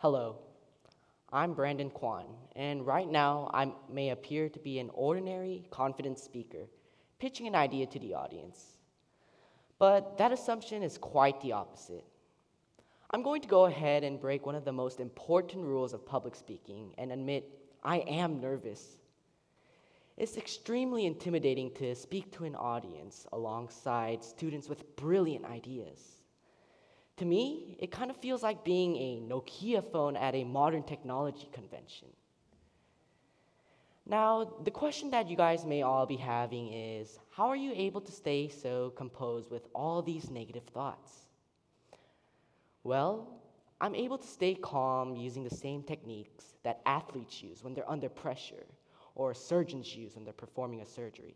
Hello, I'm Brandon Kwon, and right now I may appear to be an ordinary, confident speaker, pitching an idea to the audience. But that assumption is quite the opposite. I'm going to go ahead and break one of the most important rules of public speaking and admit I am nervous. It's extremely intimidating to speak to an audience alongside students with brilliant ideas. To me, it kind of feels like being a Nokia phone at a modern technology convention. Now, the question that you guys may all be having is, how are you able to stay so composed with all these negative thoughts? Well, I'm able to stay calm using the same techniques that athletes use when they're under pressure, or surgeons use when they're performing a surgery,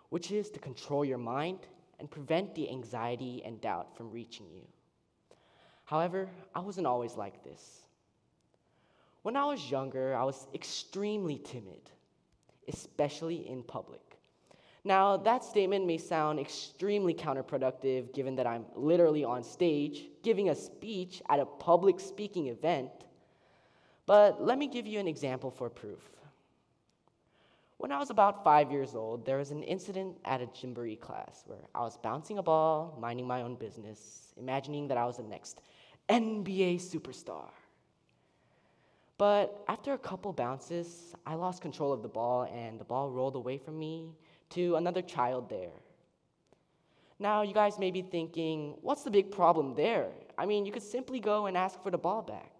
which is to control your mind and prevent the anxiety and doubt from reaching you. However, I wasn't always like this. When I was younger, I was extremely timid, especially in public. Now, that statement may sound extremely counterproductive given that I'm literally on stage giving a speech at a public speaking event, but let me give you an example for proof. When I was about 5 years old, there was an incident at a Gymboree class where I was bouncing a ball, minding my own business, imagining that I was the next NBA superstar. But after a couple bounces, I lost control of the ball and the ball rolled away from me to another child there. Now, you guys may be thinking, what's the big problem there? I mean, you could simply go and ask for the ball back.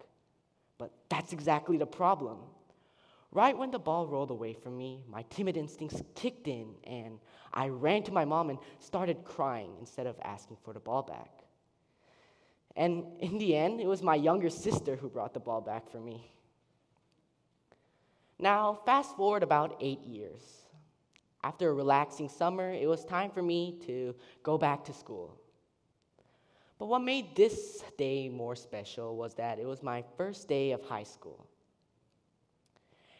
But that's exactly the problem. Right when the ball rolled away from me, my timid instincts kicked in, and I ran to my mom and started crying instead of asking for the ball back. And in the end, it was my younger sister who brought the ball back for me. Now, fast forward about 8 years. After a relaxing summer, it was time for me to go back to school. But what made this day more special was that it was my first day of high school.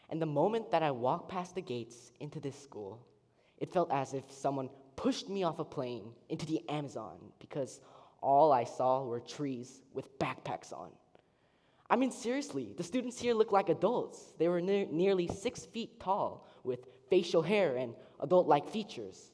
And the moment that I walked past the gates into this school, it felt as if someone pushed me off a plane into the Amazon because all I saw were trees with backpacks on. I mean, seriously, the students here looked like adults. They were nearly 6 feet tall with facial hair and adult-like features.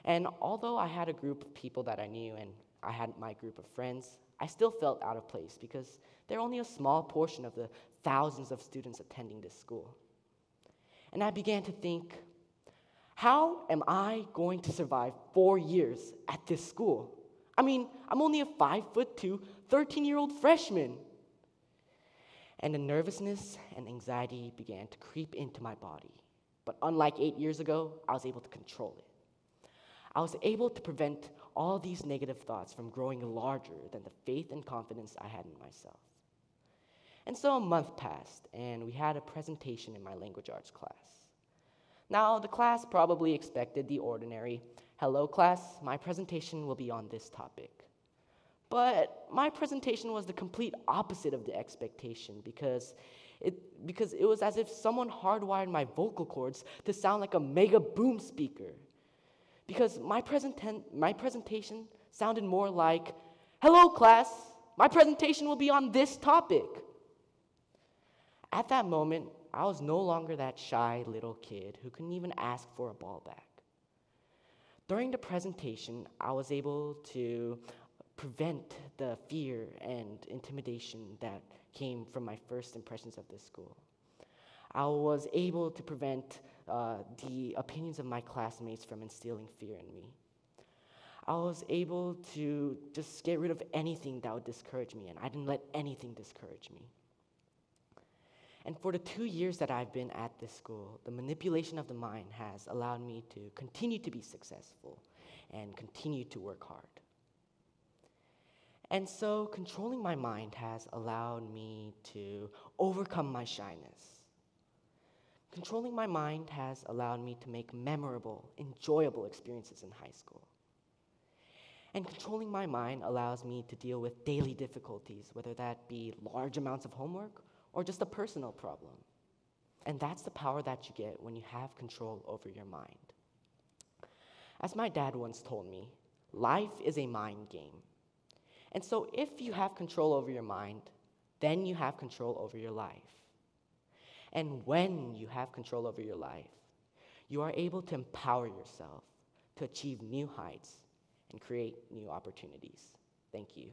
And although I had a group of people that I knew and I had my group of friends, I still felt out of place because they're only a small portion of the thousands of students attending this school. And I began to think, how am I going to survive 4 years at this school? I mean, I'm only a 5'2", 13-year-old freshman. And the nervousness and anxiety began to creep into my body. But unlike 8 years ago, I was able to control it. I was able to prevent all these negative thoughts from growing larger than the faith and confidence I had in myself. And so a month passed, and we had a presentation in my language arts class. Now, the class probably expected the ordinary, "Hello, class, my presentation will be on this topic." But my presentation was the complete opposite of the expectation because it was as if someone hardwired my vocal cords to sound like a mega boom speaker. Because my presentation sounded more like, "Hello, class, my presentation will be on this topic." At that moment, I was no longer that shy little kid who couldn't even ask for a ball back. During the presentation, I was able to prevent the fear and intimidation that came from my first impressions of this school. I was able to prevent the opinions of my classmates from instilling fear in me. I was able to just get rid of anything that would discourage me, and I didn't let anything discourage me. And for the 2 years that I've been at this school, the manipulation of the mind has allowed me to continue to be successful and continue to work hard. And so controlling my mind has allowed me to overcome my shyness. Controlling my mind has allowed me to make memorable, enjoyable experiences in high school. And controlling my mind allows me to deal with daily difficulties, whether that be large amounts of homework or just a personal problem. And that's the power that you get when you have control over your mind. As my dad once told me, life is a mind game. And so if you have control over your mind, then you have control over your life. And when you have control over your life, you are able to empower yourself to achieve new heights and create new opportunities. Thank you.